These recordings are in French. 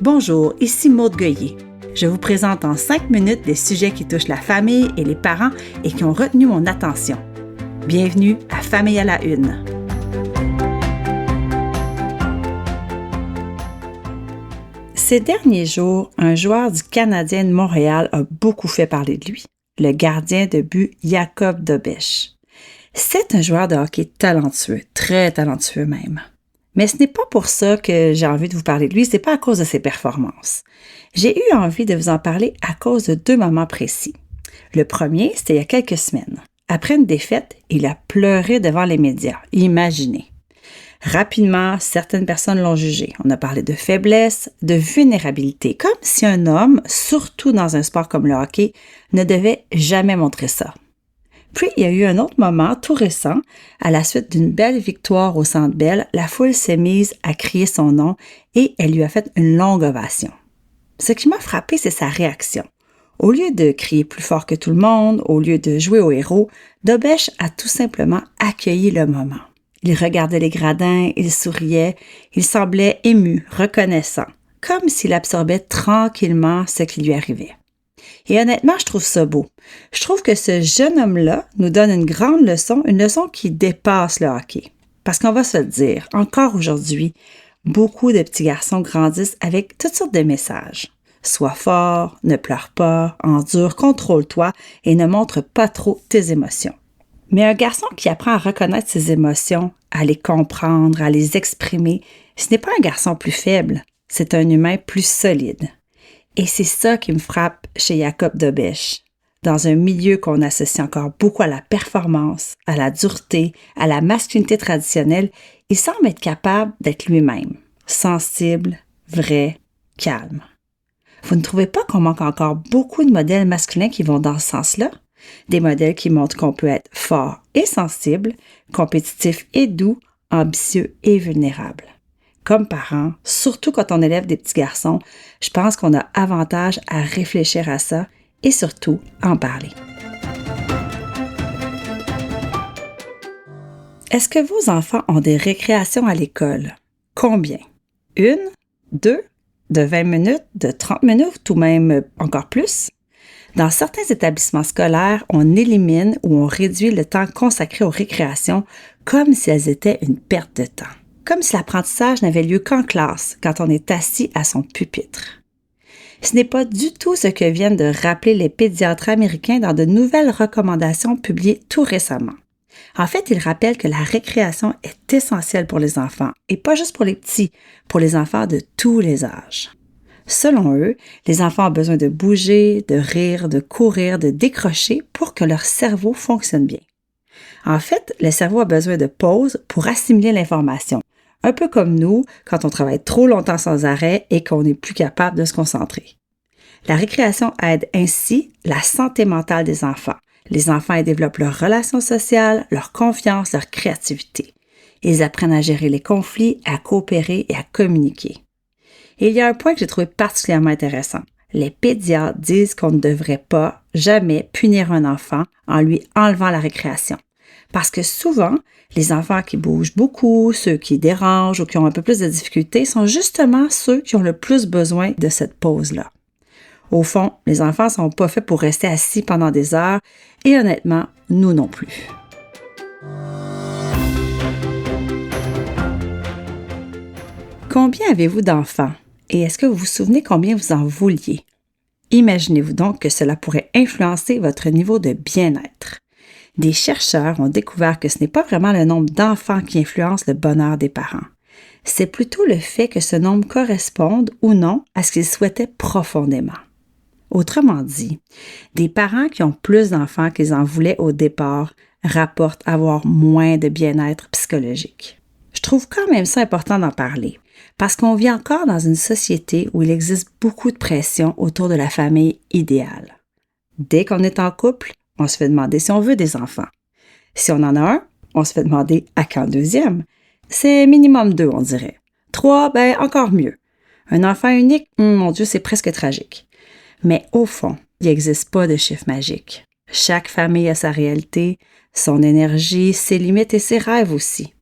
Bonjour, ici Maude Goyer. Je vous présente en 5 minutes des sujets qui touchent la famille et les parents et qui ont retenu mon attention. Bienvenue à Famille à la Une. Ces derniers jours, un joueur du Canadien de Montréal a beaucoup fait parler de lui, le gardien de but Jakub Dobeš. C'est un joueur de hockey talentueux, très talentueux même. Mais ce n'est pas pour ça que j'ai envie de vous parler de lui, c'est pas à cause de ses performances. J'ai eu envie de vous en parler à cause de 2 moments précis. Le premier, c'était il y a quelques semaines. Après une défaite, il a pleuré devant les médias. Imaginez. Rapidement, certaines personnes l'ont jugé. On a parlé de faiblesse, de vulnérabilité, comme si un homme, surtout dans un sport comme le hockey, ne devait jamais montrer ça. Puis, il y a eu un autre moment tout récent. À la suite d'une belle victoire au Centre Bell, la foule s'est mise à crier son nom et elle lui a fait une longue ovation. Ce qui m'a frappé, c'est sa réaction. Au lieu de crier plus fort que tout le monde, au lieu de jouer au héros, Dobeš a tout simplement accueilli le moment. Il regardait les gradins, il souriait, il semblait ému, reconnaissant, comme s'il absorbait tranquillement ce qui lui arrivait. Et honnêtement, je trouve ça beau. Je trouve que ce jeune homme-là nous donne une grande leçon, une leçon qui dépasse le hockey. Parce qu'on va se le dire, encore aujourd'hui, beaucoup de petits garçons grandissent avec toutes sortes de messages. Sois fort, ne pleure pas, endure, contrôle-toi et ne montre pas trop tes émotions. Mais un garçon qui apprend à reconnaître ses émotions, à les comprendre, à les exprimer, ce n'est pas un garçon plus faible, c'est un humain plus solide. Et c'est ça qui me frappe chez Jakub Dobeš. Dans un milieu qu'on associe encore beaucoup à la performance, à la dureté, à la masculinité traditionnelle, il semble être capable d'être lui-même, sensible, vrai, calme. Vous ne trouvez pas qu'on manque encore beaucoup de modèles masculins qui vont dans ce sens-là? Des modèles qui montrent qu'on peut être fort et sensible, compétitif et doux, ambitieux et vulnérable. Comme parents, surtout quand on élève des petits garçons, je pense qu'on a avantage à réfléchir à ça et surtout en parler. Est-ce que vos enfants ont des récréations à l'école? Combien? 1, 2, de 20 minutes, de 30 minutes ou même encore plus? Dans certains établissements scolaires, on élimine ou on réduit le temps consacré aux récréations comme si elles étaient une perte de temps. Comme si l'apprentissage n'avait lieu qu'en classe, quand on est assis à son pupitre. Ce n'est pas du tout ce que viennent de rappeler les pédiatres américains dans de nouvelles recommandations publiées tout récemment. En fait, ils rappellent que la récréation est essentielle pour les enfants, et pas juste pour les petits, pour les enfants de tous les âges. Selon eux, les enfants ont besoin de bouger, de rire, de courir, de décrocher pour que leur cerveau fonctionne bien. En fait, le cerveau a besoin de pauses pour assimiler l'information, un peu comme nous quand on travaille trop longtemps sans arrêt et qu'on n'est plus capable de se concentrer. La récréation aide ainsi la santé mentale des enfants. Les enfants y développent leurs relations sociales, leur confiance, leur créativité. Ils apprennent à gérer les conflits, à coopérer et à communiquer. Et il y a un point que j'ai trouvé particulièrement intéressant. Les pédiatres disent qu'on ne devrait pas, jamais, punir un enfant en lui enlevant la récréation. Parce que souvent, les enfants qui bougent beaucoup, ceux qui dérangent ou qui ont un peu plus de difficultés sont justement ceux qui ont le plus besoin de cette pause-là. Au fond, les enfants ne sont pas faits pour rester assis pendant des heures et honnêtement, nous non plus. Combien avez-vous d'enfants? Et est-ce que vous vous souvenez combien vous en vouliez? Imaginez-vous donc que cela pourrait influencer votre niveau de bien-être. Des chercheurs ont découvert que ce n'est pas vraiment le nombre d'enfants qui influence le bonheur des parents. C'est plutôt le fait que ce nombre corresponde ou non à ce qu'ils souhaitaient profondément. Autrement dit, des parents qui ont plus d'enfants qu'ils en voulaient au départ rapportent avoir moins de bien-être psychologique. Je trouve quand même ça important d'en parler, parce qu'on vit encore dans une société où il existe beaucoup de pression autour de la famille idéale. Dès qu'on est en couple, on se fait demander si on veut des enfants. Si on en a un, on se fait demander à quand le deuxième. C'est minimum 2, on dirait. 3, encore mieux. Un enfant unique, mon Dieu, c'est presque tragique. Mais au fond, il n'existe pas de chiffre magique. Chaque famille a sa réalité, son énergie, ses limites et ses rêves aussi.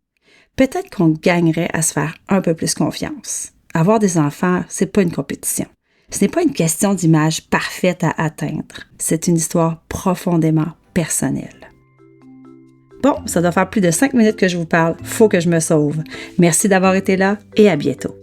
Peut-être qu'on gagnerait à se faire un peu plus confiance. avoir des enfants, c'est pas une compétition. Ce n'est pas une question d'image parfaite à atteindre. C'est une histoire profondément personnelle. Bon, ça doit faire plus de 5 minutes que je vous parle. Faut que je me sauve. Merci d'avoir été là et à bientôt.